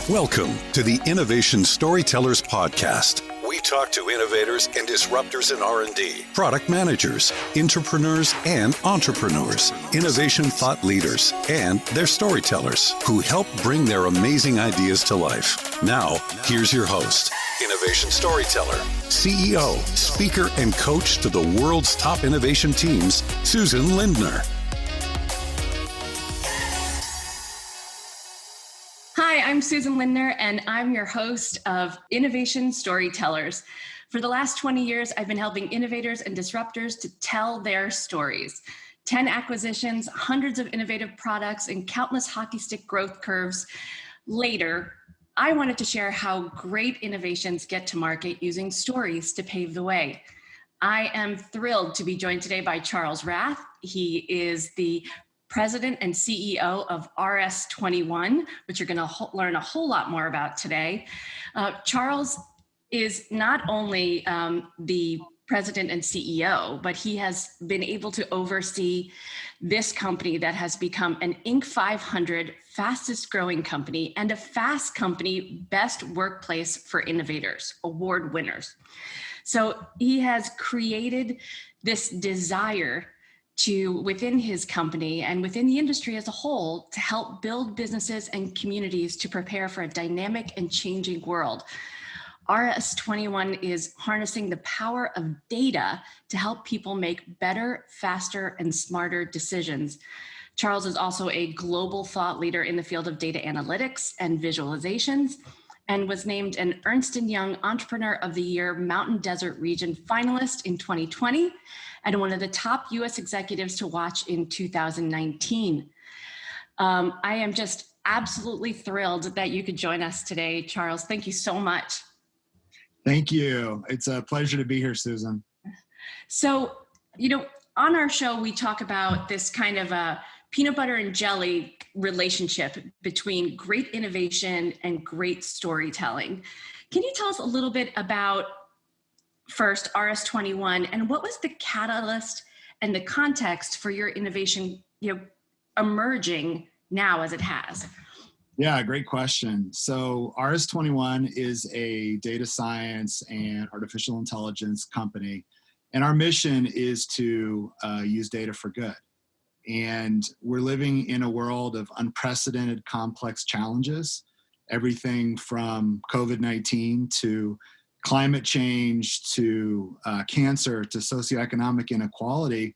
Welcome to the Innovation Storytellers Podcast. We talk to innovators and disruptors in R&D, product managers, entrepreneurs, and entrepreneurs, innovation thought leaders, and their storytellers who help bring their amazing ideas to life. Now, here's your host, Innovation Storyteller, CEO, speaker, and coach to the world's top innovation teams, Susan Lindner. Hi, I'm Susan Lindner, and I'm your host of Innovation Storytellers. For the last 20 years, I've been helping innovators and disruptors to tell their stories. 10 acquisitions, hundreds of innovative products, and countless hockey stick growth curves later, I wanted to share how great innovations get to market using stories to pave the way. I am thrilled to be joined today by Charles Rath. He is the President and CEO of RS21, which you're going to learn a whole lot more about today. Charles is not only the President and CEO, but he has been able to oversee this company that has become an Inc. 500 fastest growing company and a Fast Company Best Workplace for Innovators award winners. So he has created this desire to, within his company and within the industry as a whole, to help build businesses and communities to prepare for a dynamic and changing world. RS21 is harnessing the power of data to help people make better, faster, and smarter decisions. Charles is also a global thought leader in the field of data analytics and visualizations, and was named an Ernst & Young Entrepreneur of the Year Mountain Desert Region finalist in 2020, and one of the top US executives to watch in 2019. I am just absolutely thrilled that you could join us today, Charles. Thank you so much. Thank you. It's a pleasure to be here, Susan. So, on our show, we talk about this kind of a peanut butter and jelly relationship between great innovation and great storytelling. Can you tell us a little bit about, first, RS21, and what was the catalyst and the context for your innovation, emerging now as it has? Yeah, great question. So RS21 is a data science and artificial intelligence company, and our mission is to use data for good. And we're living in a world of unprecedented complex challenges, everything from COVID-19 to climate change to cancer to socioeconomic inequality.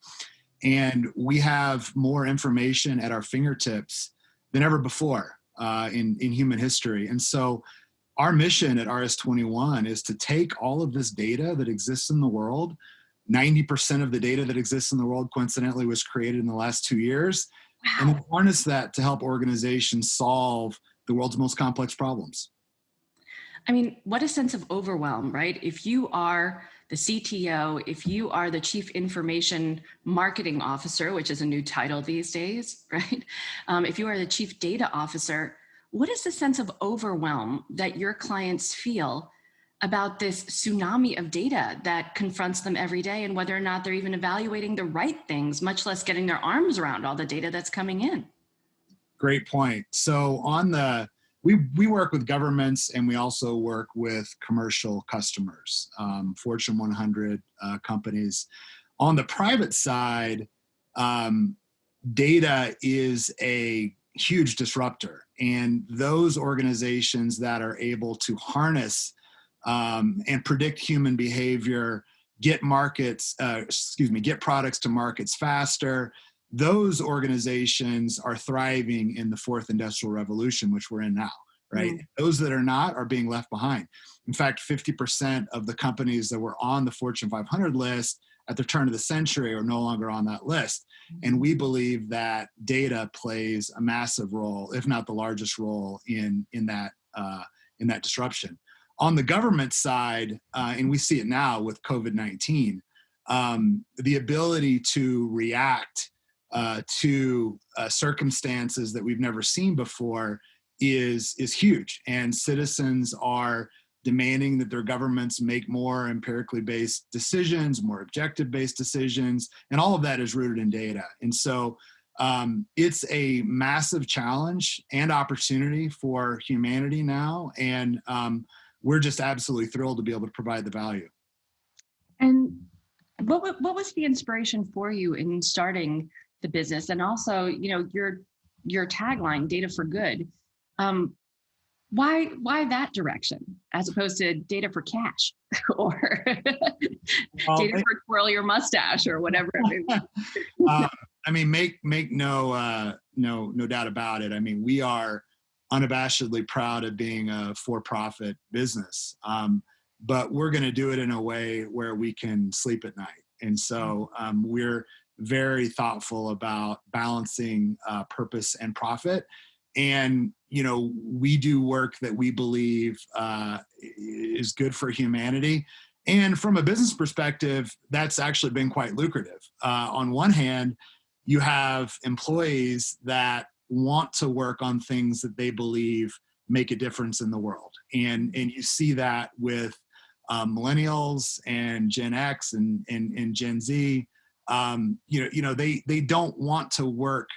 And we have more information at our fingertips than ever before in human history. And so our mission at RS21 is to take all of this data that exists in the world. 90% of the data that exists in the world, coincidentally, was created in the last 2 years. Wow. And harness that to help organizations solve the world's most complex problems. I mean, what a sense of overwhelm, right? If you are the CTO, if you are the Chief Information Marketing Officer, which is a new title these days, right? If you are the Chief Data Officer, what is the sense of overwhelm that your clients feel about this tsunami of data that confronts them every day, and whether or not they're even evaluating the right things, much less getting their arms around all the data that's coming in? Great point. So we work with governments, and we also work with commercial customers, Fortune 100 companies. On the private side, data is a huge disruptor, and those organizations that are able to harness and predict human behavior, get products to markets faster. Those organizations are thriving in the fourth industrial revolution, which we're in now, right? Mm-hmm. Those that are not are being left behind. In fact, 50% of the companies that were on the Fortune 500 list at the turn of the century are no longer on that list. Mm-hmm. And we believe that data plays a massive role, if not the largest role, in that disruption. On the government side, and we see it now with COVID-19, the ability to react to circumstances that we've never seen before is huge. And citizens are demanding that their governments make more empirically based decisions, more objective based decisions, and all of that is rooted in data. And so It's a massive challenge and opportunity for humanity now. And we're just absolutely thrilled to be able to provide the value. And what was the inspiration for you in starting the business? And also, your tagline, Data for Good. Why that direction as opposed to data for cash or data for twirl your mustache or whatever it may be? I mean, make no doubt about it. I mean, we are unabashedly proud of being a for-profit business, but we're going to do it in a way where we can sleep at night. And so we're very thoughtful about balancing purpose and profit. And, we do work that we believe is good for humanity. And from a business perspective, that's actually been quite lucrative. On one hand, you have employees that want to work on things that they believe make a difference in the world. And you see that with millennials and Gen X and Gen Z. They don't want to work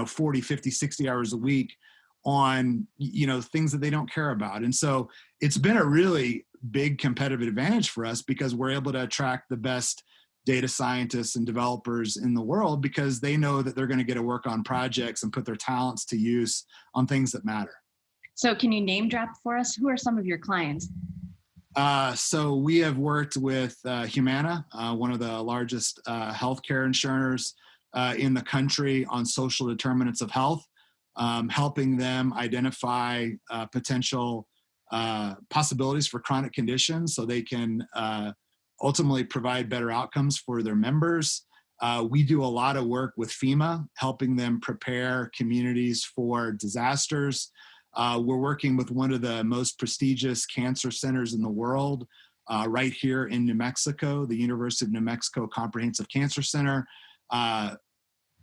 40, 50, 60 hours a week on, things that they don't care about. And so it's been a really big competitive advantage for us because we're able to attract the best data scientists and developers in the world because they know that they're going to get to work on projects and put their talents to use on things that matter. So can you name drop for us? Who are some of your clients? So we have worked with Humana, one of the largest healthcare insurers in the country on social determinants of health, helping them identify potential possibilities for chronic conditions so they can ultimately provide better outcomes for their members. We do a lot of work with FEMA, helping them prepare communities for disasters. We're working with one of the most prestigious cancer centers in the world, right here in New Mexico, the University of New Mexico Comprehensive Cancer Center.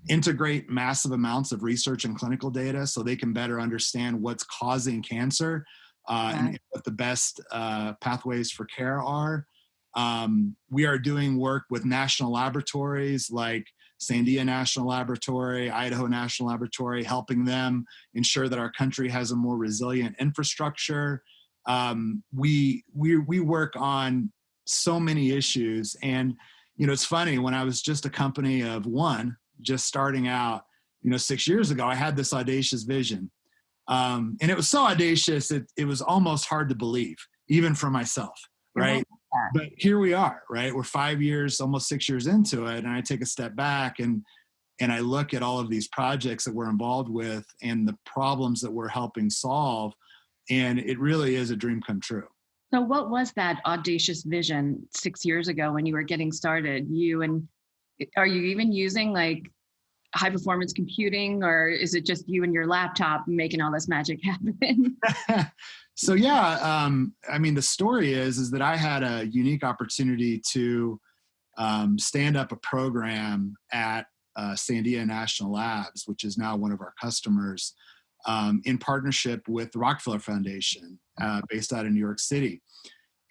Integrate massive amounts of research and clinical data so they can better understand what's causing cancer and what the best pathways for care are. We are doing work with national laboratories like Sandia National Laboratory, Idaho National Laboratory, helping them ensure that our country has a more resilient infrastructure. We work on so many issues. And, it's funny, when I was just a company of one, just starting out, 6 years ago, I had this audacious vision. And it was so audacious, it was almost hard to believe, even for myself, right? But here we are, right? We're 5 years, almost 6 years into it. And I take a step back and I look at all of these projects that we're involved with and the problems that we're helping solve. And it really is a dream come true. So what was that audacious vision 6 years ago when you were getting started? Are you even using like high performance computing, or is it just you and your laptop making all this magic happen? So yeah, the story is that I had a unique opportunity to stand up a program at Sandia National Labs, which is now one of our customers, in partnership with the Rockefeller Foundation, based out of New York City.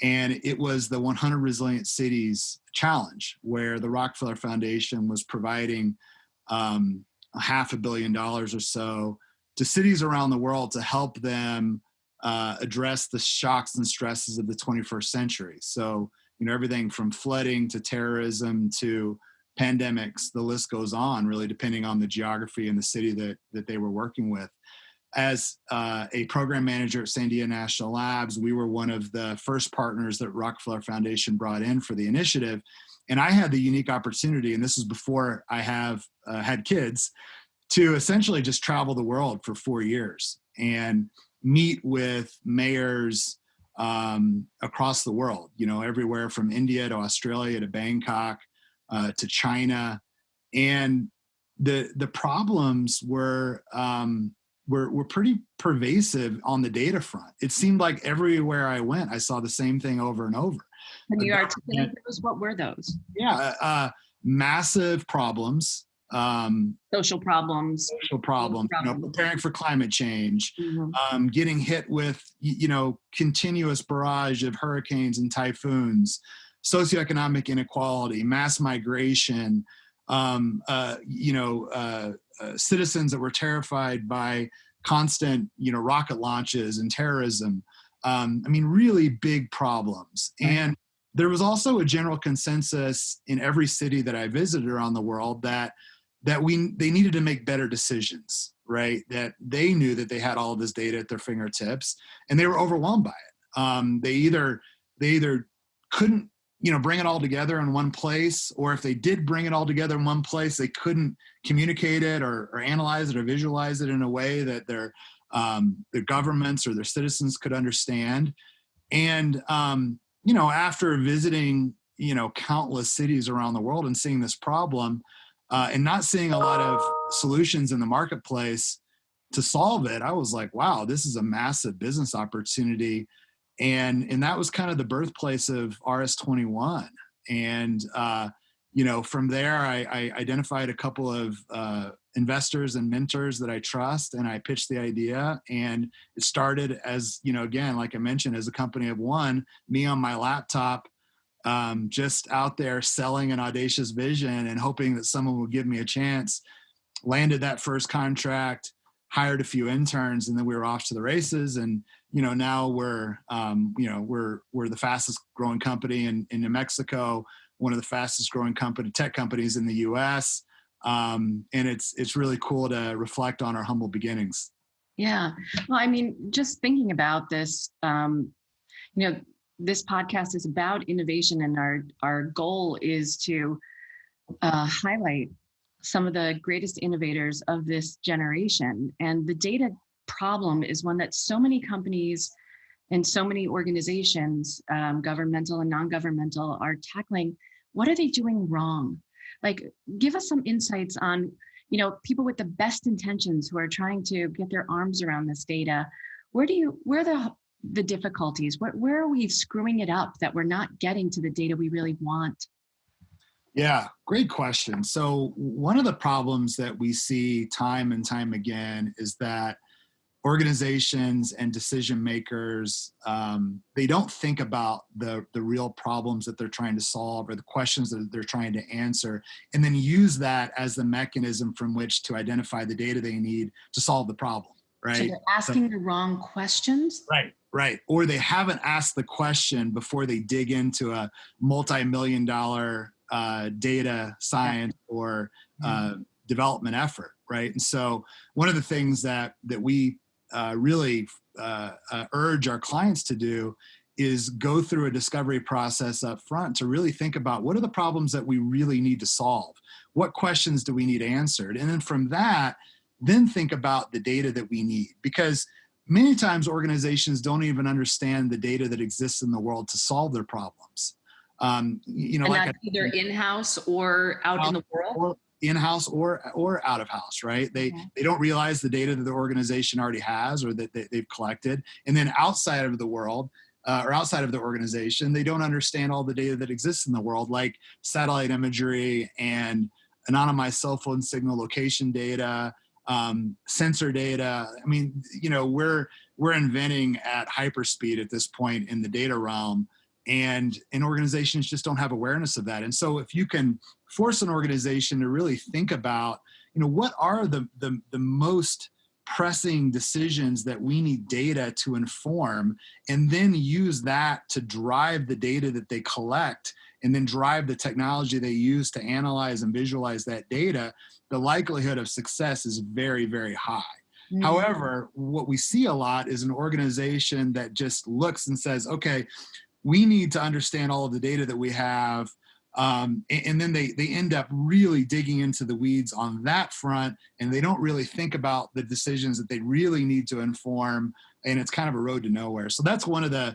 And it was the 100 Resilient Cities Challenge, where the Rockefeller Foundation was providing $500 million or so to cities around the world to help them address the shocks and stresses of the 21st century. So, everything from flooding to terrorism to pandemics, the list goes on, really, depending on the geography and the city that they were working with. As a program manager at Sandia National Labs, we were one of the first partners that Rockefeller Foundation brought in for the initiative. And I had the unique opportunity, and this is before I had kids, to essentially just travel the world for 4 years and meet with mayors across the world, everywhere from India to Australia to Bangkok to China. And the problems were pretty pervasive on the data front. It seemed like everywhere I went, I saw the same thing over and over. Can you articulate those? What were those? Yeah, massive problems. Social problems. Preparing for climate change, getting hit with, continuous barrage of hurricanes and typhoons, socioeconomic inequality, mass migration, citizens that were terrified by constant, rocket launches and terrorism. Really big problems. And there was also a general consensus in every city that I visited around the world that they needed to make better decisions, right? That they knew that they had all of this data at their fingertips, and they were overwhelmed by it. They either couldn't, bring it all together in one place, or if they did bring it all together in one place, they couldn't communicate it or analyze it or visualize it in a way that their governments or their citizens could understand. And, after visiting, countless cities around the world and seeing this problem, and not seeing a lot of solutions in the marketplace to solve it, I was like, wow, this is a massive business opportunity. And that was kind of the birthplace of RS21. And, from there, I identified a couple of investors and mentors that I trust, and I pitched the idea. And it started as, again, like I mentioned, as a company of one, me on my laptop, just out there selling an audacious vision and hoping that someone would give me a chance. Landed that first contract, hired a few interns, and then we were off to the races. And now we're the fastest growing company in New Mexico, one of the fastest growing tech companies in the U.S. And it's really cool to reflect on our humble beginnings. Yeah. Well, just thinking about this, this podcast is about innovation, and our goal is to highlight some of the greatest innovators of this generation. And the data problem is one that so many companies and so many organizations, governmental and non-governmental, are tackling. What are they doing wrong? Like, give us some insights on, people with the best intentions who are trying to get their arms around this data. Where are the difficulties? Where are we screwing it up that we're not getting to the data we really want? Yeah, great question. So one of the problems that we see time and time again is that organizations and decision makers, they don't think about the real problems that they're trying to solve or the questions that they're trying to answer, and then use that as the mechanism from which to identify the data they need to solve the problem, right? So they're asking the wrong questions? Right. Or they haven't asked the question before they dig into a multi-million-dollar data science or development effort, right? And so one of the things that we really urge our clients to do is go through a discovery process up front to really think about what are the problems that we really need to solve? What questions do we need answered? And then from that, then think about the data that we need, because many times organizations don't even understand the data that exists in the world to solve their problems. And that's either in-house or out in the world? Or in-house or out of house, right? They don't realize the data that the organization already has or that they've collected. And then outside of the world, or outside of the organization, they don't understand all the data that exists in the world, like satellite imagery and anonymized cell phone signal location data, sensor data. We're inventing at hyperspeed at this point in the data realm, and organizations just don't have awareness of that. And so if you can force an organization to really think about, what are the most pressing decisions that we need data to inform, and then use that to drive the data that they collect, and then drive the technology they use to analyze and visualize that data, the likelihood of success is very, very high. Mm-hmm. However, what we see a lot is an organization that just looks and says, okay, we need to understand all of the data that we have. And then they end up really digging into the weeds on that front, and they don't really think about the decisions that they really need to inform, and it's kind of a road to nowhere. So that's one of the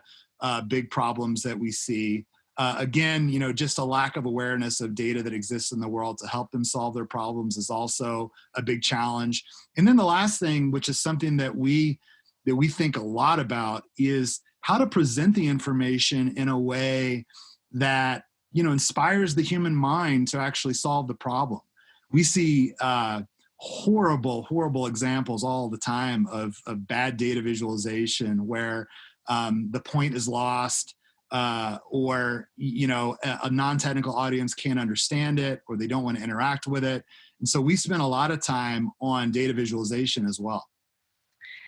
big problems that we see. Again, just a lack of awareness of data that exists in the world to help them solve their problems is also a big challenge. And then the last thing, which is something that we think a lot about, is how to present the information in a way that inspires the human mind to actually solve the problem. We see horrible examples all the time of bad data visualization where the point is lost, or a non-technical audience can't understand it, or they don't want to interact with it. And so we spend a lot of time on data visualization as well.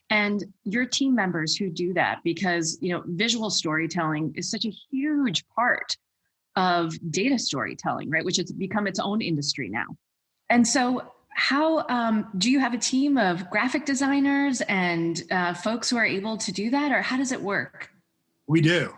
And your team members who do that, because visual storytelling is such a huge part of data storytelling, right? Which has become its own industry now. And so how do you have a team of graphic designers and folks who are able to do that, or how does it work? We do.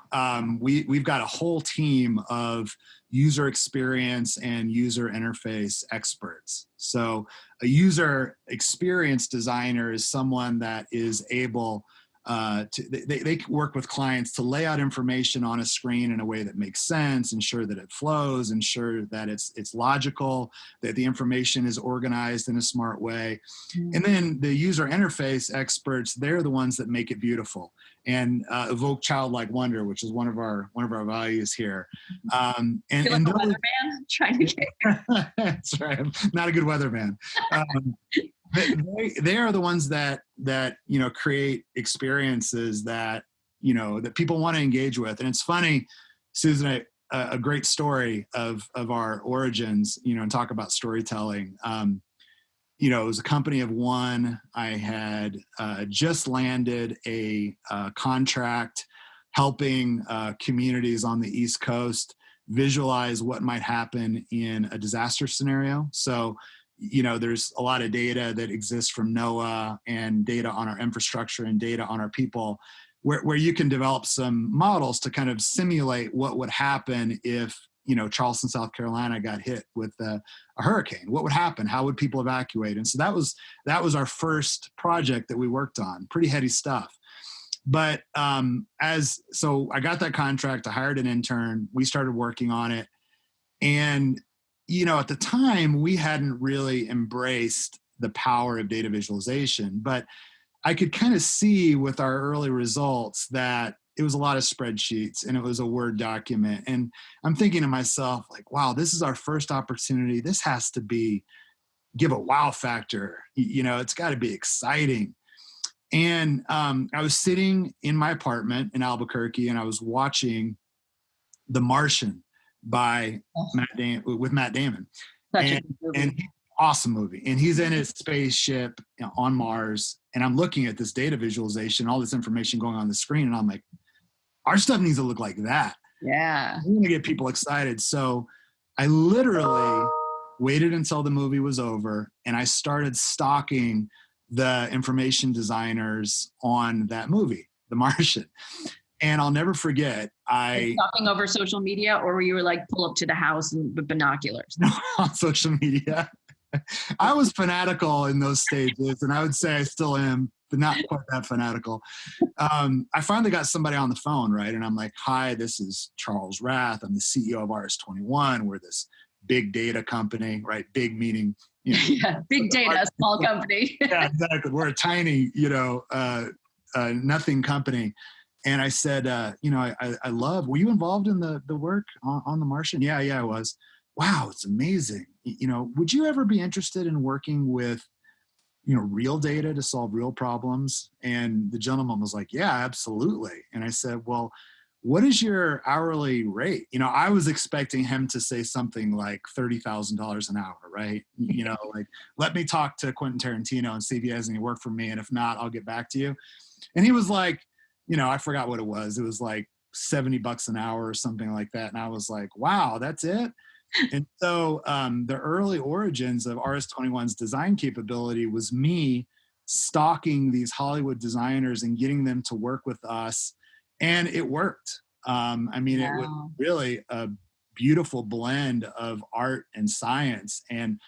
We've got a whole team of user experience and user interface experts. So a user experience designer is someone that is able they work with clients to lay out information on a screen in a way that makes sense, ensure that it flows, ensure that it's logical, that the information is organized in a smart way. Mm-hmm. And then the user interface experts, they're the ones that make it beautiful and evoke childlike wonder, which is one of our values here. And like a weatherman trying to get That's right. I'm not a good weatherman. They are the ones that create experiences that that people want to engage with. And it's funny, Susan, a great story of our origins, and talk about storytelling. It was a company of one. I had just landed a contract helping communities on the East Coast visualize what might happen in a disaster scenario. So there's a lot of data that exists from NOAA and data on our infrastructure and data on our people where you can develop some models to kind of simulate what would happen if, Charleston, South Carolina got hit with a hurricane. What would happen? How would people evacuate? And so that was our first project that we worked on. Pretty heady stuff. But so I got that contract, I hired an intern, we started working on it. And at the time, we hadn't really embraced the power of data visualization, but I could kind of see with our early results that it was a lot of spreadsheets and it was a Word document. And I'm thinking to myself, like, wow, this is our first opportunity. This has to give a wow factor. It's got to be exciting. And I was sitting in my apartment in Albuquerque and I was watching The Martian by Matt Damon. And awesome movie. And he's in his spaceship on Mars. And I'm looking at this data visualization, all this information going on the screen. And I'm like, our stuff needs to look like that. Yeah. I'm going to get people excited. So I literally waited until the movie was over and I started stalking the information designers on that movie, The Martian. And I'll never forget, talking over social media, or were you like pull up to the house with binoculars? No, on social media. I was fanatical in those stages, and I would say I still am, but not quite that fanatical. I finally got somebody on the phone, right? And I'm like, hi, this is Charles Rath. I'm the CEO of RS21. We're this big data company, right? Big meaning, yeah, big data, small company. Yeah, exactly. We're a tiny, nothing company. And I said, I love, were you involved in the work on The Martian? Yeah, I was. Wow, it's amazing. Would you ever be interested in working with, real data to solve real problems? And the gentleman was like, yeah, absolutely. And I said, well, what is your hourly rate? I was expecting him to say something like $30,000 an hour, right? Like, let me talk to Quentin Tarantino and see if he has any work for me. And if not, I'll get back to you. And he was like, I forgot what it was. It was like $70 an hour or something like that. And I was like, wow, that's it. And so the early origins of RS21's design capability was me stalking these Hollywood designers and getting them to work with us. And it worked. Wow. It was really a beautiful blend of art and science. And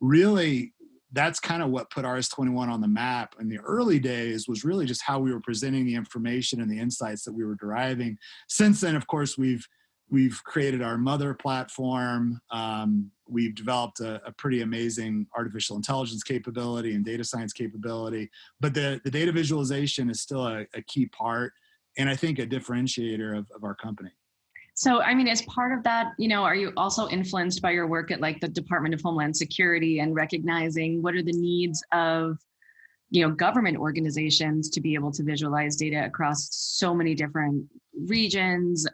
really, that's kind of what put RS21 on the map in the early days, was really just how we were presenting the information and the insights that we were deriving. Since then, of course, we've created our mother platform. We've developed a pretty amazing artificial intelligence capability and data science capability. But the data visualization is still a key part, and I think a differentiator of our company. So, as part of that, are you also influenced by your work at like the Department of Homeland Security and recognizing what are the needs of, government organizations to be able to visualize data across so many different regions,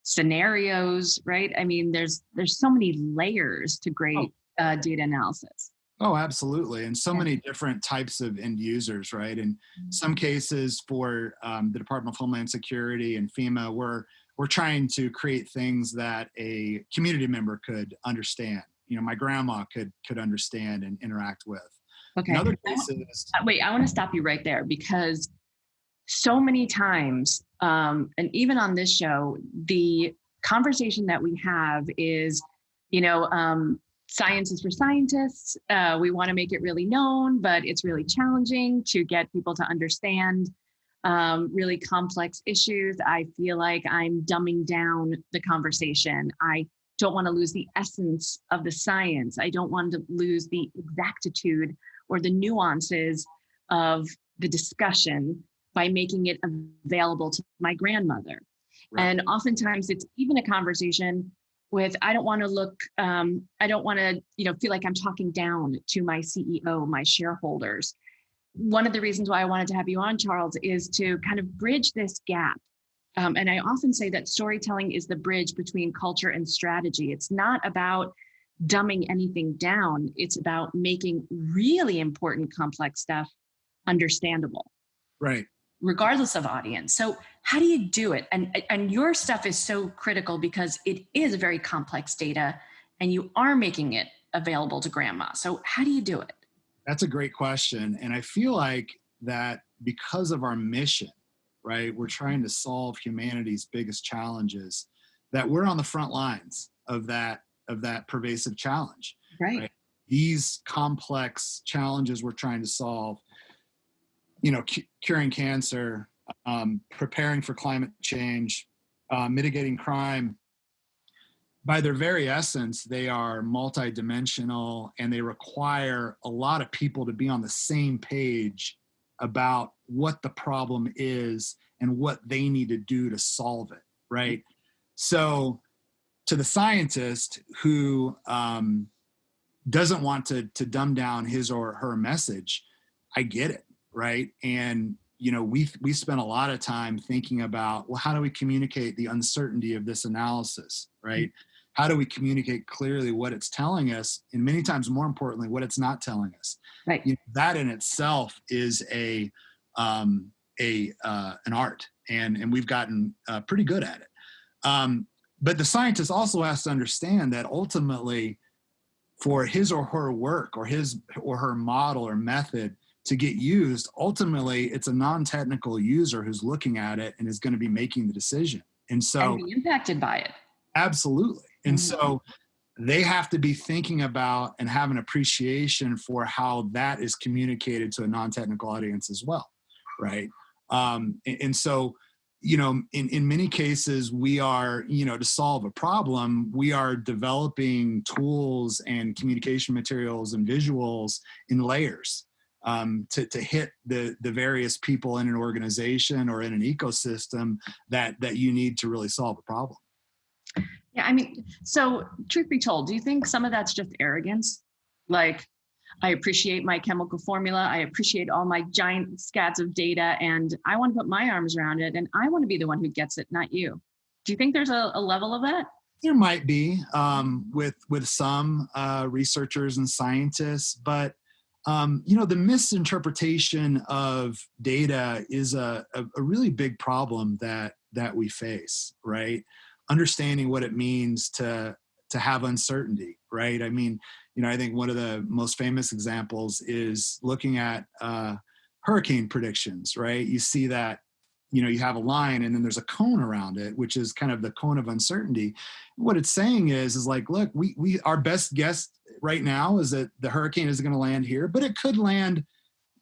scenarios, right? I mean, there's so many layers to great data analysis. Oh, absolutely. And so many different types of end users, right? In some cases for the Department of Homeland Security and FEMA, we're trying to create things that a community member could understand. My grandma could understand and interact with. Okay. In other cases, wait, I want to stop you right there, because so many times, and even on this show, the conversation that we have is, science is for scientists. We want to make it really known, but it's really challenging to get people to understand really complex issues. I feel like I'm dumbing down the conversation. I don't want to lose the essence of the science. I don't want to lose the exactitude or the nuances of the discussion by making it available to my grandmother. Right. And oftentimes it's even a conversation with, I don't want to feel like I'm talking down to my CEO, my shareholders. One of the reasons why I wanted to have you on, Charles, is to kind of bridge this gap. And I often say that storytelling is the bridge between culture and strategy. It's not about dumbing anything down. It's about making really important, complex stuff understandable. Right. Regardless of audience. So how do you do it? And your stuff is so critical because it is very complex data and you are making it available to grandma. So how do you do it? That's a great question. And I feel like that because of our mission, right, we're trying to solve humanity's biggest challenges, that we're on the front lines of that pervasive challenge. Right. These complex challenges we're trying to solve, curing cancer, preparing for climate change, mitigating crime, by their very essence, they are multidimensional and they require a lot of people to be on the same page about what the problem is and what they need to do to solve it, right? So to the scientist who doesn't want to dumb down his or her message, I get it, right? And we spent a lot of time thinking about, well, how do we communicate the uncertainty of this analysis, right? How do we communicate clearly what it's telling us, and many times more importantly, what it's not telling us? Right. That in itself is an art, and we've gotten pretty good at it. But the scientist also has to understand that ultimately, for his or her work or his or her model or method to get used, ultimately it's a non-technical user who's looking at it and is going to be making the decision. And be impacted by it. Absolutely. And so they have to be thinking about and have an appreciation for how that is communicated to a non-technical audience as well, right? And so, in many cases, we are, to solve a problem, we are developing tools and communication materials and visuals in layers to hit the various people in an organization or in an ecosystem that you need to really solve a problem. Yeah, I mean, so truth be told, do you think some of that's just arrogance? Like, I appreciate my chemical formula. I appreciate all my giant scats of data, and I want to put my arms around it, and I want to be the one who gets it, not you. Do you think there's a level of that? There might be with some researchers and scientists, but the misinterpretation of data is a really big problem that we face, right? Understanding what it means to have uncertainty, right? I mean, I think one of the most famous examples is looking at hurricane predictions, right? You see that, you have a line and then there's a cone around it, which is kind of the cone of uncertainty. What it's saying is like, look, we our best guess right now is that the hurricane is going to land here, but it could land,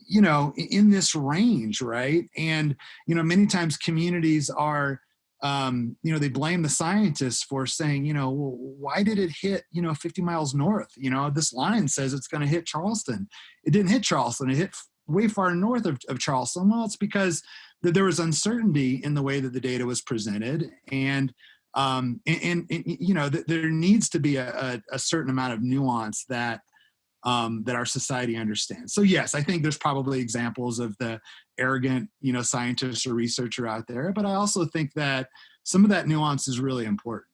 in this range, right? And, many times communities are, they blame the scientists for saying, well, why did it hit, 50 miles north? This line says it's going to hit Charleston. It didn't hit Charleston. It hit way far north of Charleston. Well, it's because there was uncertainty in the way that the data was presented. And there needs to be a certain amount of nuance that that our society understands. So yes, I think there's probably examples of the arrogant, scientist or researcher out there, but I also think that some of that nuance is really important.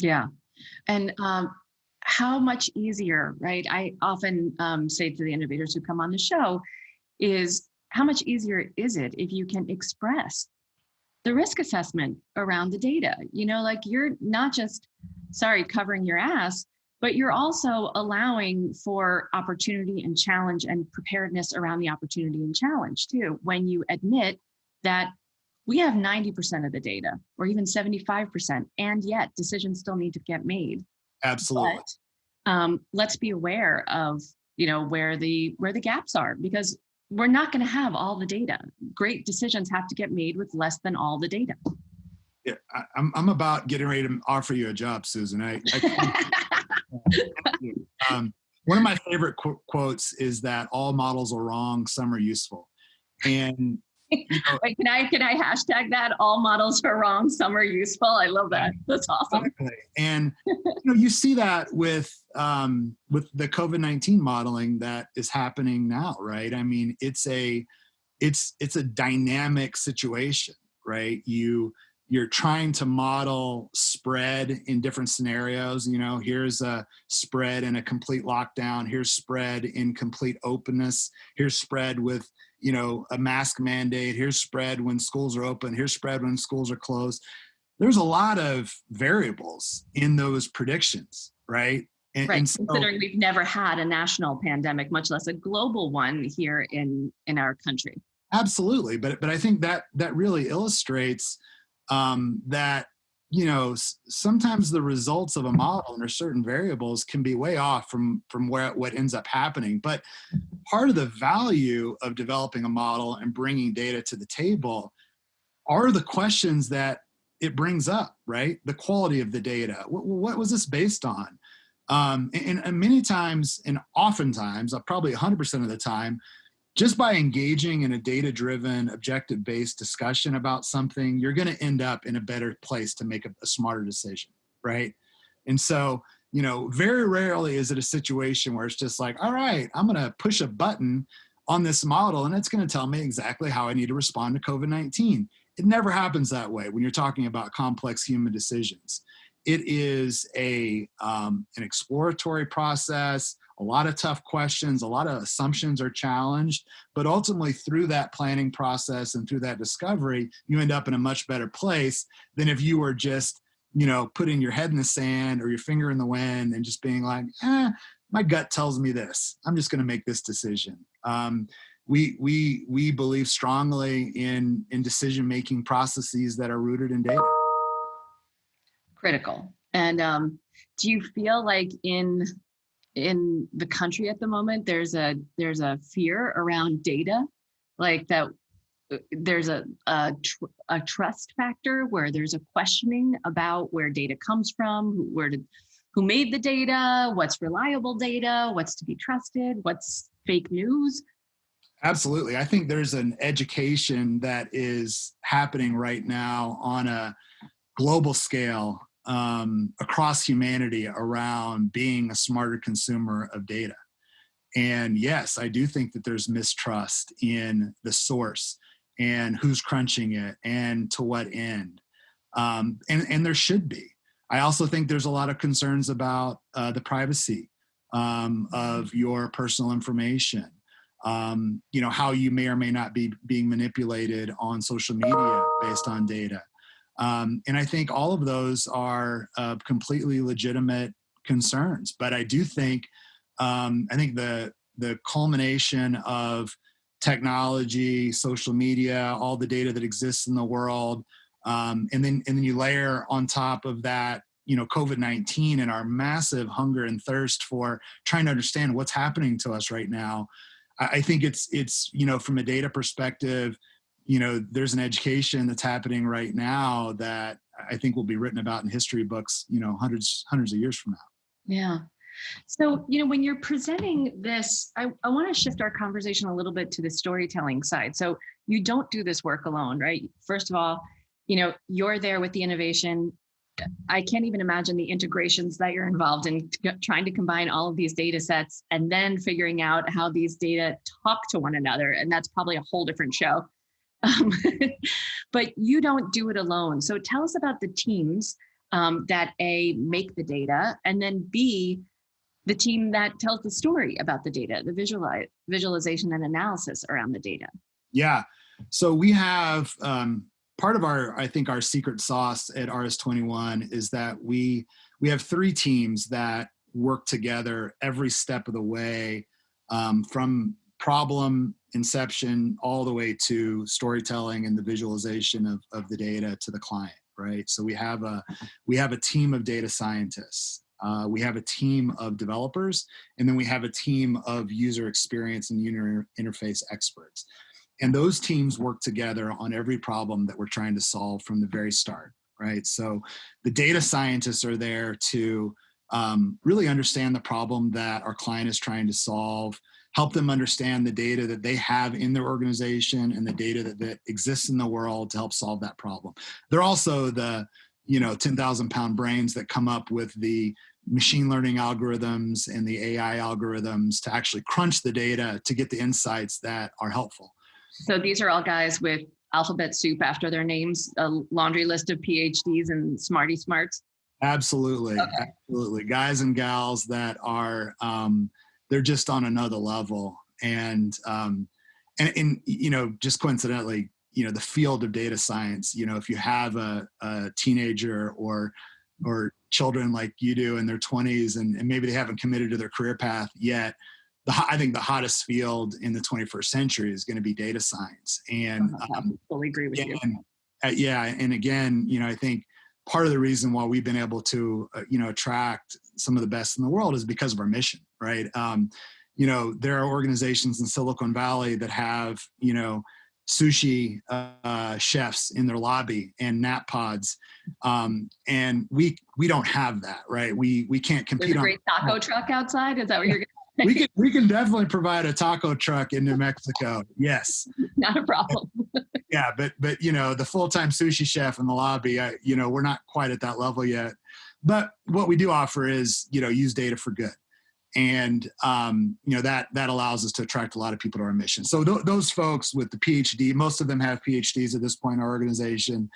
Yeah. And how much easier, right? I often say to the innovators who come on the show is how much easier is it if you can express the risk assessment around the data? Like you're not just, covering your ass, but you're also allowing for opportunity and challenge and preparedness around the opportunity and challenge too. When you admit that we have 90% of the data or even 75%, and yet decisions still need to get made. Absolutely. But let's be aware of, where the gaps are, because we're not going to have all the data. Great decisions have to get made with less than all the data. Yeah, I'm about getting ready to offer you a job, Susan. One of my favorite quotes is that all models are wrong, some are useful. And wait, can I hashtag that? All models are wrong, some are useful. I love that. That's awesome. Exactly. And you see that with the COVID-19 modeling that is happening now, right? I mean, it's a dynamic situation, right? You're trying to model spread in different scenarios. Here's a spread in a complete lockdown. Here's spread in complete openness. Here's spread with, a mask mandate. Here's spread when schools are open. Here's spread when schools are closed. There's a lot of variables in those predictions, right? And so, considering we've never had a national pandemic, much less a global one here in our country. Absolutely. But I think that really illustrates that, sometimes the results of a model under certain variables can be way off from what ends up happening. But part of the value of developing a model and bringing data to the table are the questions that it brings up, right? The quality of the data. What was this based on? And many times, and oftentimes, probably 100% of the time, just by engaging in a data-driven, objective-based discussion about something, you're going to end up in a better place to make a smarter decision, right? And so, very rarely is it a situation where it's just like, all right, I'm going to push a button on this model and it's going to tell me exactly how I need to respond to COVID-19. It never happens that way when you're talking about complex human decisions. It is an exploratory process. A lot of tough questions, a lot of assumptions are challenged, but ultimately through that planning process and through that discovery, you end up in a much better place than if you were just, putting your head in the sand or your finger in the wind and just being like, my gut tells me this. I'm just going to make this decision. We believe strongly in decision-making processes that are rooted in data. Critical. And do you feel like in the country at the moment, there's a fear around data, like that there's a trust factor where there's a questioning about where data comes from, who made the data, what's reliable data, what's to be trusted, what's fake news? Absolutely. I think there's an education that is happening right now on a global scale across humanity around being a smarter consumer of data. And yes, I do think that there's mistrust in the source and who's crunching it and to what end. And there should be. I also think there's a lot of concerns about the privacy of your personal information, how you may or may not be being manipulated on social media based on data. And I think all of those are completely legitimate concerns. But I do think, the culmination of technology, social media, all the data that exists in the world, and then you layer on top of that, COVID-19 and our massive hunger and thirst for trying to understand what's happening to us right now. I think it's from a data perspective, there's an education that's happening right now that I think will be written about in history books, hundreds of years from now. Yeah. So, when you're presenting this, I want to shift our conversation a little bit to the storytelling side. So you don't do this work alone, right? First of all, you're there with the innovation I can't even imagine the integrations that you're involved in trying to combine all of these data sets and then figuring out how these data talk to one another. And that's probably a whole different show. But you don't do it alone. So tell us about the teams that A, make the data, and then B, the team that tells the story about the data, the visualization and analysis around the data. Yeah. So we have part of I think our secret sauce at RS21 is that we have 3 teams that work together every step of the way, from problem inception all the way to storytelling and the visualization of the data to the client, right? So we have a team of data scientists. We have a team of developers, and then we have a team of user experience and user interface experts. And those teams work together on every problem that we're trying to solve from the very start, right? So the data scientists are there to really understand the problem that our client is trying to solve, help them understand the data that they have in their organization and the data that exists in the world to help solve that problem. They're also the 10,000-pound brains that come up with the machine learning algorithms and the AI algorithms to actually crunch the data to get the insights that are helpful. So these are all guys with alphabet soup after their names, a laundry list of PhDs and smarty smarts. Absolutely. Okay. Absolutely. Guys and gals that are, they're just on another level. And just coincidentally, the field of data science, if you have a teenager or children like you do in their 20s and maybe they haven't committed to their career path yet, I think the hottest field in the 21st century is going to be data science. And I fully agree with you. And again, I think part of the reason why we've been able to, attract some of the best in the world is because of our mission, right? There are organizations in Silicon Valley that have, sushi chefs in their lobby and nap pods, and we don't have that, right? We can't compete. There's a great taco truck outside. Is that what you're going to? We can definitely provide a taco truck in New Mexico. Yes. Not a problem. Yeah, but the full-time sushi chef in the lobby, we're not quite at that level yet. But what we do offer is, use data for good. And, that allows us to attract a lot of people to our mission. So those folks with the PhD, most of them have PhDs at this point in our organization,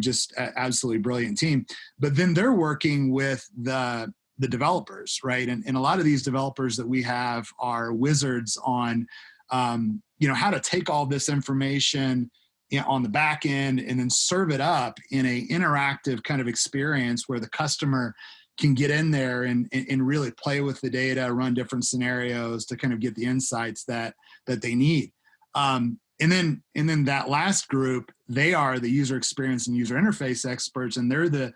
just absolutely brilliant team. But then they're working with the developers, right? And a lot of these developers that we have are wizards on, how to take all this information on the back end and then serve it up in a interactive kind of experience where the customer can get in there and really play with the data, run different scenarios to kind of get the insights that they need. And then that last group, they are the user experience and user interface experts, and they're the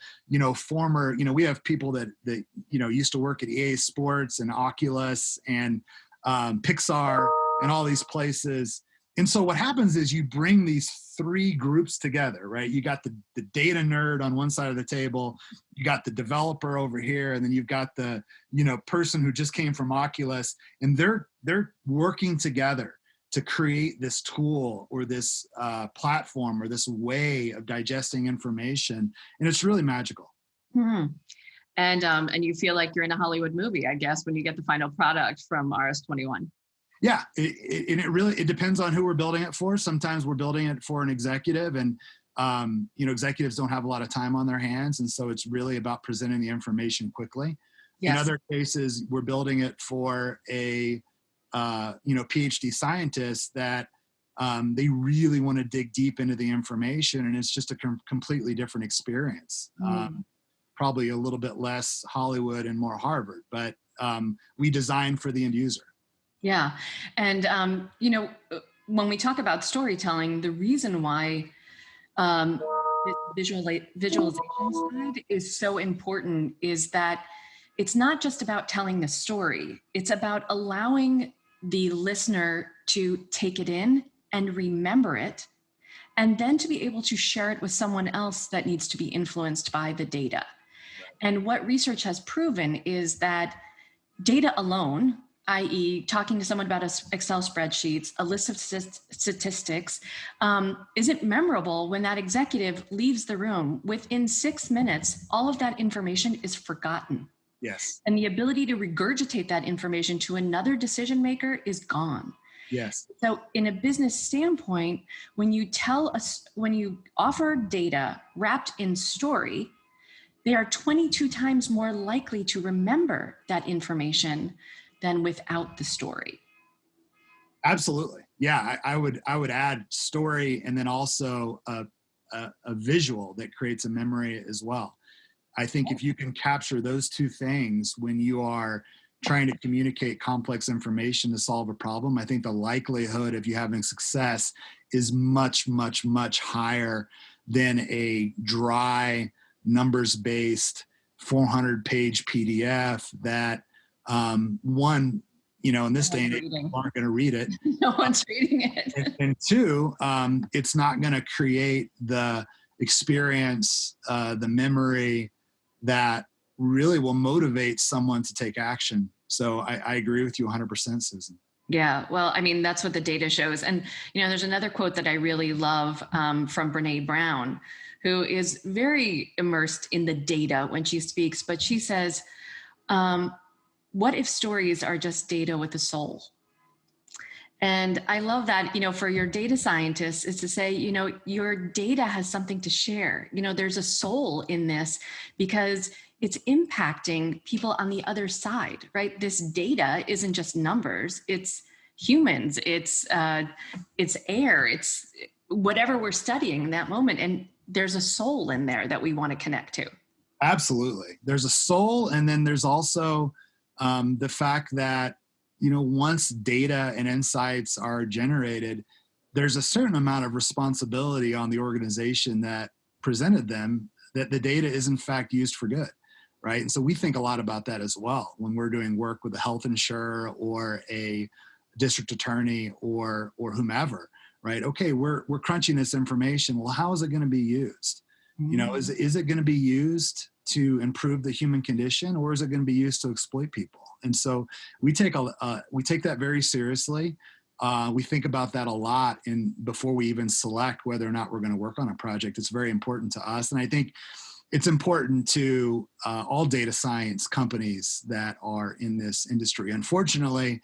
former. We have people that used to work at EA Sports and Oculus and Pixar and all these places. And so what happens is you bring these 3 groups together, right? You got the data nerd on one side of the table, you got the developer over here, and then you've got the person who just came from Oculus, and they're working together to create this tool or this platform or this way of digesting information. And it's really magical. Mm-hmm. And you feel like you're in a Hollywood movie, I guess, when you get the final product from RS21. Yeah, it depends on who we're building it for. Sometimes we're building it for an executive, and executives don't have a lot of time on their hands, and so it's really about presenting the information quickly. Yes. In other cases, we're building it for a PhD scientists that they really want to dig deep into the information, and it's just a completely different experience. Probably a little bit less Hollywood and more Harvard, but we design for the end user. Yeah. And, when we talk about storytelling, the reason why visualization side is so important is that it's not just about telling the story. It's about allowing the listener to take it in and remember it, and then to be able to share it with someone else that needs to be influenced by the data. And what research has proven is that data alone i.e. talking to someone about Excel spreadsheets, a list of statistics, isn't memorable when that executive leaves the room. Within 6 minutes, all of that information is forgotten. Yes. And the ability to regurgitate that information to another decision maker is gone. Yes. So in a business standpoint, when you offer data wrapped in story, they are 22 times more likely to remember that information than without the story. Absolutely. Yeah, I would add story, and then also a visual that creates a memory as well. I think if you can capture those two things when you are trying to communicate complex information to solve a problem, I think the likelihood of you having success is much, much, much higher than a dry, numbers-based 400-page PDF that one, in this day and age, people aren't going to read it. No one's reading it. And two, it's not going to create the experience, the memory that really will motivate someone to take action. So I agree with you 100%, Susan. Yeah, well, I mean, that's what the data shows. And, there's another quote that I really love from Brene Brown, who is very immersed in the data when she speaks, but she says, what if stories are just data with a soul? And I love that, for your data scientists is to say, your data has something to share. There's a soul in this because it's impacting people on the other side, right? This data isn't just numbers, it's humans, it's air, it's whatever we're studying in that moment. And there's a soul in there that we want to connect to. Absolutely. There's a soul. And then there's also the fact that, once data and insights are generated, there's a certain amount of responsibility on the organization that presented them that the data is in fact used for good, right? And so we think a lot about that as well when we're doing work with a health insurer or a district attorney or whomever, right? Okay, we're crunching this information. Well, how is it going to be used? Is it going to be used to improve the human condition, or is it going to be used to exploit people? And so we take that very seriously. We think about that a lot, and before we even select whether or not we're going to work on a project, it's very important to us. And I think it's important to all data science companies that are in this industry. Unfortunately,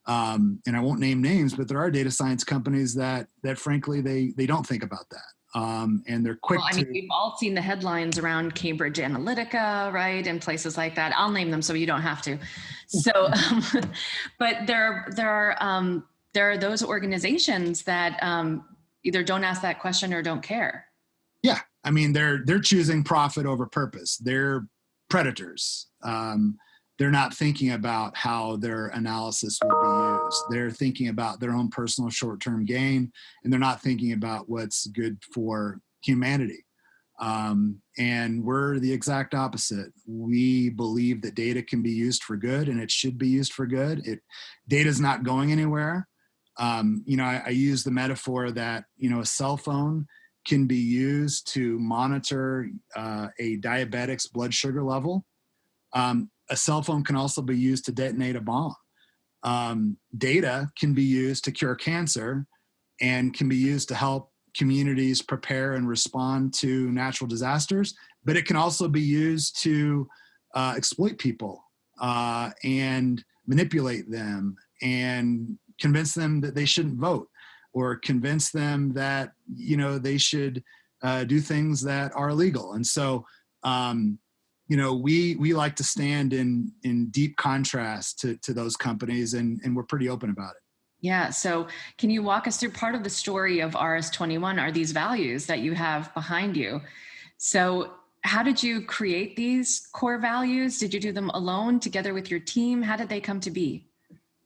and I won't name names, but there are data science companies that frankly they don't think about that. And they're quick. Well, we've all seen the headlines around Cambridge Analytica, right? And places like that. I'll name them so you don't have to. So, but there are those organizations that either don't ask that question or don't care. Yeah. They're choosing profit over purpose. They're predators. They're not thinking about how their analysis will be used. They're thinking about their own personal short-term gain, and they're not thinking about what's good for humanity. And we're the exact opposite. We believe that data can be used for good, and it should be used for good. Data's not going anywhere. I use the metaphor that, a cell phone can be used to monitor a diabetic's blood sugar level. A cell phone can also be used to detonate a bomb. Data can be used to cure cancer and can be used to help communities prepare and respond to natural disasters, but it can also be used to exploit people and manipulate them and convince them that they shouldn't vote, or convince them that, they should do things that are illegal. And so, we like to stand in deep contrast to those companies, and we're pretty open about it. Yeah. So can you walk us through part of the story of RS21 are these values that you have behind you? So how did you create these core values? Did you do them alone, together with your team? How did they come to be?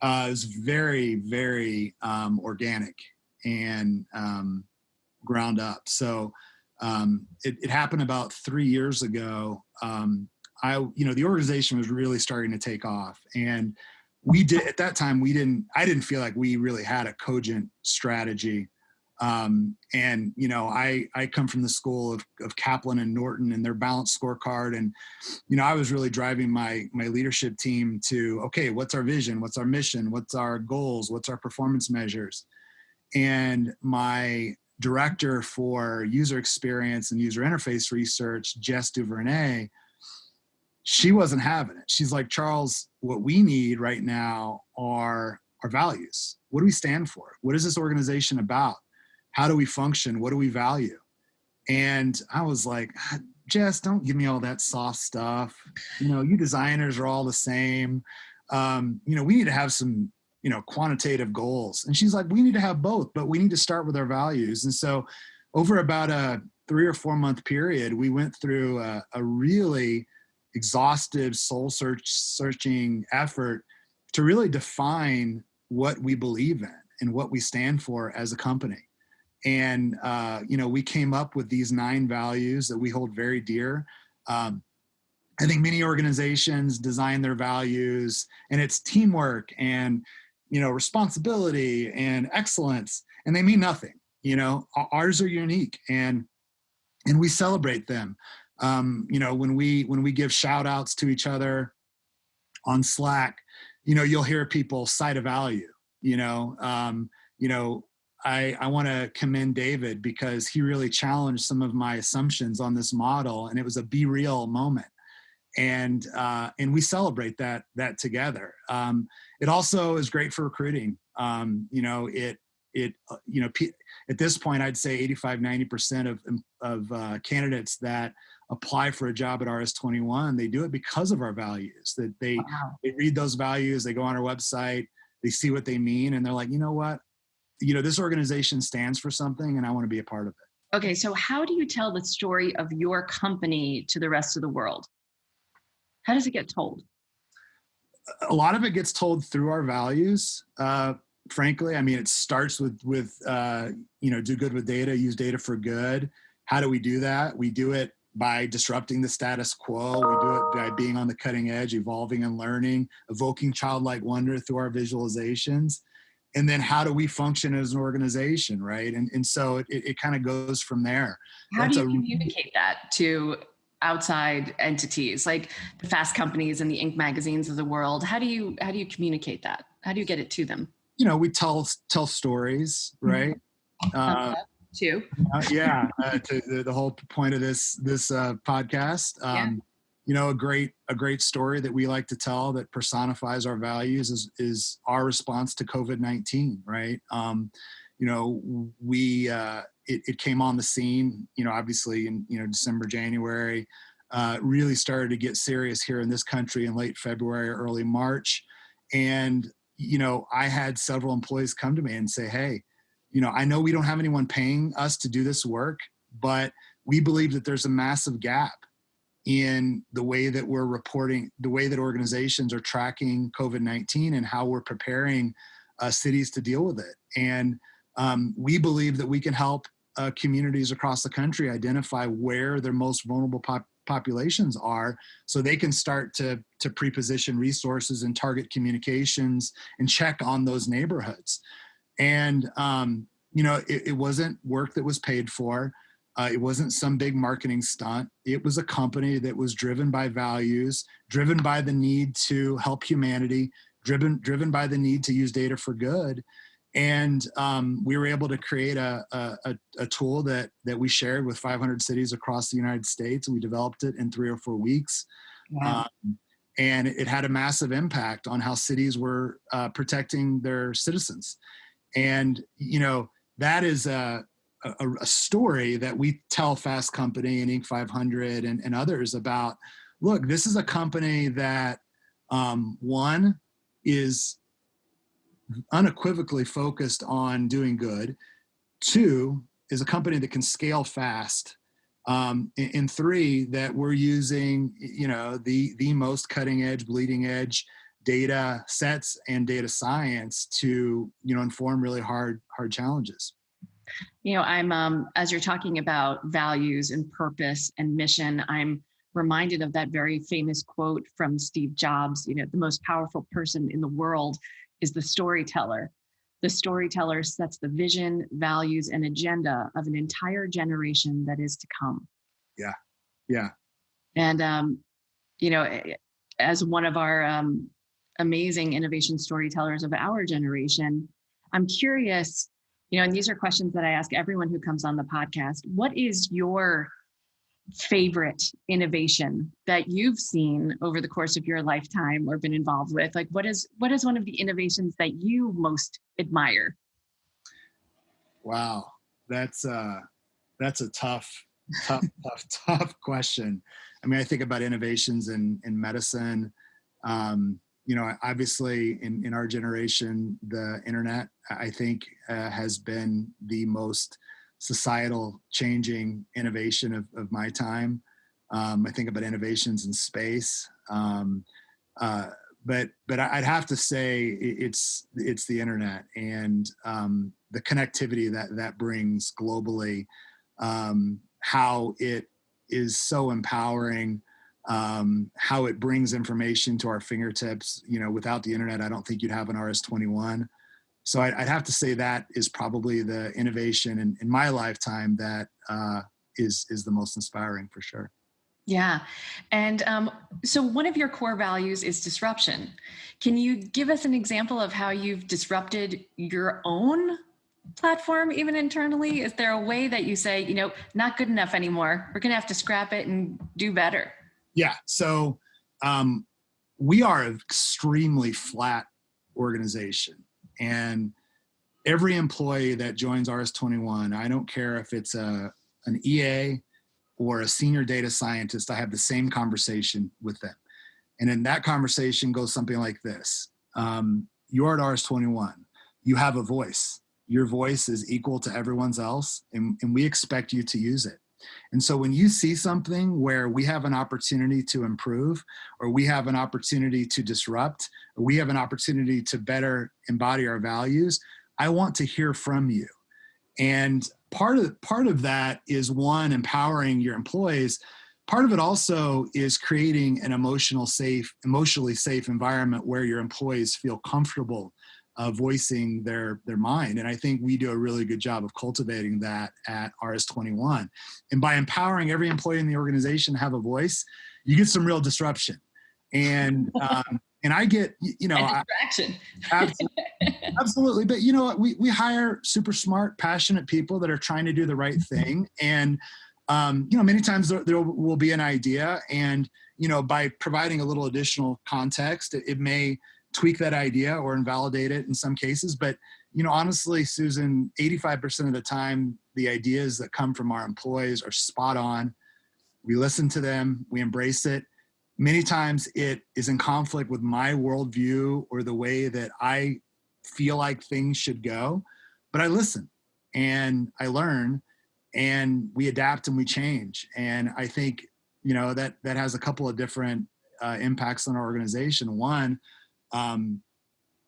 It was very, very organic and ground up. So it happened about 3 years ago. The organization was really starting to take off, and at that time I didn't feel like we really had a cogent strategy And, I come from the school of Kaplan and Norton and their balanced scorecard. And, I was really driving my leadership team to, okay, what's our vision? What's our mission? What's our goals? What's our performance measures? And my director for user experience and user interface research, Jess Duvernay, she wasn't having it. She's like, Charles, what we need right now are our values. What do we stand for? What is this organization about? How do we function? What do we value? And I was like, Jess, don't give me all that soft stuff. You designers are all the same. We need to have some, quantitative goals. And she's like, we need to have both, but we need to start with our values. And so over about a 3 or 4 month period, we went through a really exhaustive soul searching effort to really define what we believe in and what we stand for as a company. And, we came up with these 9 values that we hold very dear. I think many organizations design their values, and it's teamwork and, responsibility and excellence, and they mean nothing. Ours are unique, and we celebrate them. When we give shout outs to each other on Slack, you'll hear people cite a value. I want to commend David because he really challenged some of my assumptions on this model, and it was a be real moment. And we celebrate that together. It also is great for recruiting. At this point, I'd say 85-90% of candidates that apply for a job at RS21, they do it because of our values. That they read those values, they go on our website, they see what they mean, and they're like, you know what? This organization stands for something, and I want to be a part of it. Okay, so how do you tell the story of your company to the rest of the world? How does it get told? A lot of it gets told through our values. Frankly, it starts with do good with data, use data for good. How do we do that? We do it by disrupting the status quo. We do it by being on the cutting edge, evolving and learning, evoking childlike wonder through our visualizations. And then how do we function as an organization, right? And so it kind of goes from there. How do you communicate that to outside entities like the Fast Companies and the Inc. magazines of the world? How do you communicate that? How do you get it to them? We tell stories, right? Too. To the whole point of this podcast. A great story that we like to tell that personifies our values is our response to COVID-19, right? It came on the scene, obviously in, December, January, really started to get serious here in this country in late February, early March. And, I had several employees come to me and say, hey, I know we don't have anyone paying us to do this work, but we believe that there's a massive gap in the way that we're reporting, the way that organizations are tracking COVID-19 and how we're preparing cities to deal with it. And we believe that we can help communities across the country identify where their most vulnerable populations are so they can start to pre-position resources and target communications and check on those neighborhoods. And, it wasn't work that was paid for. It wasn't some big marketing stunt. It was a company that was driven by values, driven by the need to help humanity, driven by the need to use data for good. And we were able to create a tool that we shared with 500 cities across the United States. We developed it in 3 or 4 weeks. Wow. And it had a massive impact on how cities were protecting their citizens. And, that is a story that we tell Fast Company and Inc. 500 and others about. Look, this is a company that, one, is unequivocally focused on doing good. 2, is a company that can scale fast. And 3, that we're using, the most cutting edge, bleeding edge data sets and data science to, inform really hard challenges. I'm, as you're talking about values and purpose and mission, I'm reminded of that very famous quote from Steve Jobs, the most powerful person in the world is the storyteller. The storyteller sets the vision, values, and agenda of an entire generation that is to come. Yeah. Yeah. And, you know, as one of our amazing innovation storytellers of our generation, I'm curious, you know, and these are questions that I ask everyone who comes on the podcast. What is your favorite innovation that you've seen over the course of your lifetime or been involved with? Like, what is one of the innovations that you most admire? Wow. That's a tough question. I mean, I think about innovations in medicine. You know, obviously in our generation, the internet, I think, has been the most societal changing innovation of my time. I think about innovations in space. But I'd have to say it's the internet and the connectivity that brings globally, how it is so empowering, how it brings information to our fingertips. You know, without the internet, I don't think you'd have an RS21. So I'd have to say that is probably the innovation in my lifetime that is the most inspiring for sure. Yeah. And so one of your core values is disruption. Can you give us an example of how you've disrupted your own platform, even internally? Is there a way that you say, you know, not good enough anymore, we're going to have to scrap it and do better? Yeah. So we are an extremely flat organization. And every employee that joins RS21, I don't care if it's an EA or a senior data scientist, I have the same conversation with them. And then that conversation goes something like this. You're at RS21. You have a voice. Your voice is equal to everyone else, and we expect you to use it. And so when you see something where we have an opportunity to improve, or we have an opportunity to disrupt, or we have an opportunity to better embody our values, I want to hear from you. And part of that is, one, empowering your employees. Part of it also is creating an emotionally safe environment where your employees feel comfortable voicing their mind. And I think we do a really good job of cultivating that at RS21. And by empowering every employee in the organization to have a voice, you get some real disruption. And and I get, you know, distraction. Absolutely. But you know what? We hire super smart, passionate people that are trying to do the right thing. And you know, many times there will be an idea, and you know, by providing a little additional context, it may tweak that idea or invalidate it in some cases. But, you know, honestly, Susan, 85% of the time, the ideas that come from our employees are spot on. We listen to them, we embrace it. Many times it is in conflict with my worldview or the way that I feel like things should go, but I listen and I learn and we adapt and we change. And I think, you know, that has a couple of different impacts on our organization. One,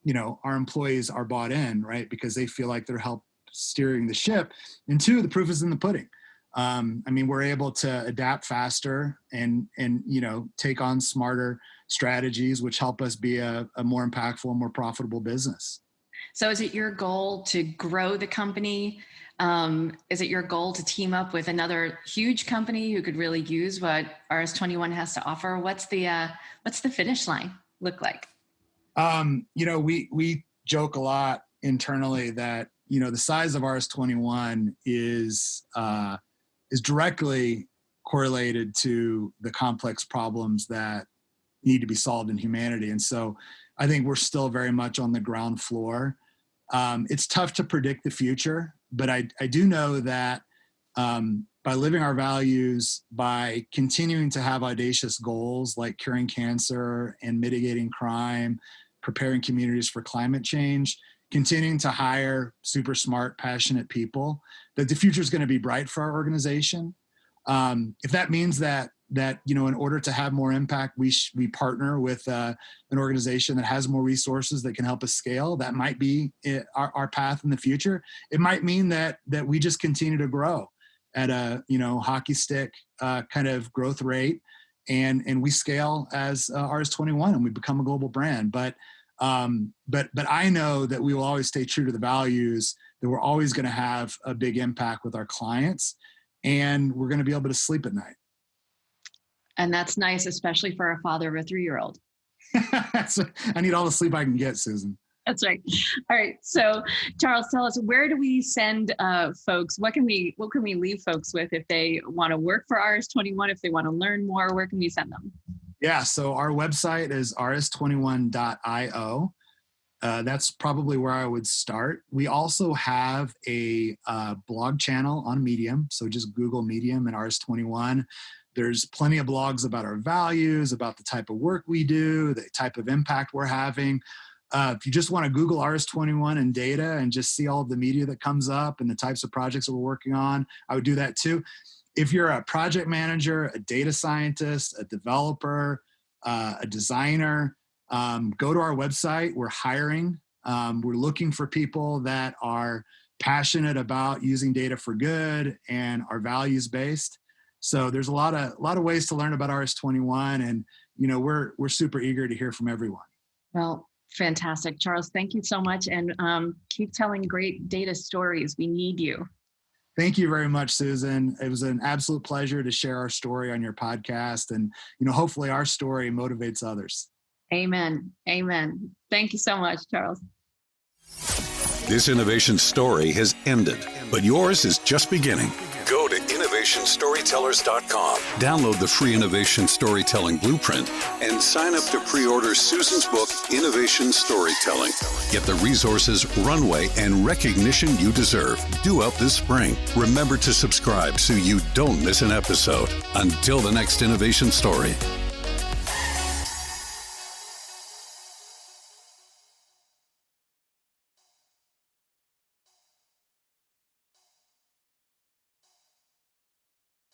you know, our employees are bought in, right? Because they feel like they're help steering the ship. And two, the proof is in the pudding. I mean, we're able to adapt faster and, you know, take on smarter strategies, which help us be a more impactful, more profitable business. So is it your goal to grow the company? Is it your goal to team up with another huge company who could really use what RS21 has to offer? What's the finish line look like? You know, we joke a lot internally that, you know, the size of RS21 is directly correlated to the complex problems that need to be solved in humanity. And so I think we're still very much on the ground floor. It's tough to predict the future, but I do know that by living our values, by continuing to have audacious goals like curing cancer and mitigating crime, preparing communities for climate change, continuing to hire super smart, passionate people, that the future is going to be bright for our organization. If that means that, you know, in order to have more impact, we partner with an organization that has more resources that can help us scale, that might be our path in the future. It might mean that we just continue to grow at a, you know, hockey stick kind of growth rate, and we scale as RS21 and we become a global brand. But But I know that we will always stay true to the values, that we're always going to have a big impact with our clients, and we're going to be able to sleep at night. And that's nice, especially for a father of a 3-year-old. I need all the sleep I can get, Susan. That's right. All right. So Charles, tell us, where do we send folks? What can we leave folks with if they want to work for RS21, if they want to learn more, where can we send them? Yeah. So our website is rs21.io. That's probably where I would start. We also have a blog channel on Medium. So just Google Medium and RS21. There's plenty of blogs about our values, about the type of work we do, the type of impact we're having. If you just want to Google RS21 and data and just see all of the media that comes up and the types of projects that we're working on, I would do that too. If you're a project manager, a data scientist, a developer, a designer, go to our website. We're hiring. We're looking for people that are passionate about using data for good and are values-based. So there's a lot of ways to learn about RS21, and we're super eager to hear from everyone. Well, fantastic. Charles, thank you so much. And keep telling great data stories. We need you. Thank you very much, Susan. It was an absolute pleasure to share our story on your podcast. And, hopefully our story motivates others. Amen. Amen. Thank you so much, Charles. This innovation story has ended, but yours is just beginning. Go to innovationstorytellers.com, download the free Innovation Storytelling Blueprint, and sign up to pre-order Susan's book, Innovation Storytelling. Get the resources, runway, and recognition you deserve due out this spring. Remember to subscribe so you don't miss an episode. Until the next innovation story.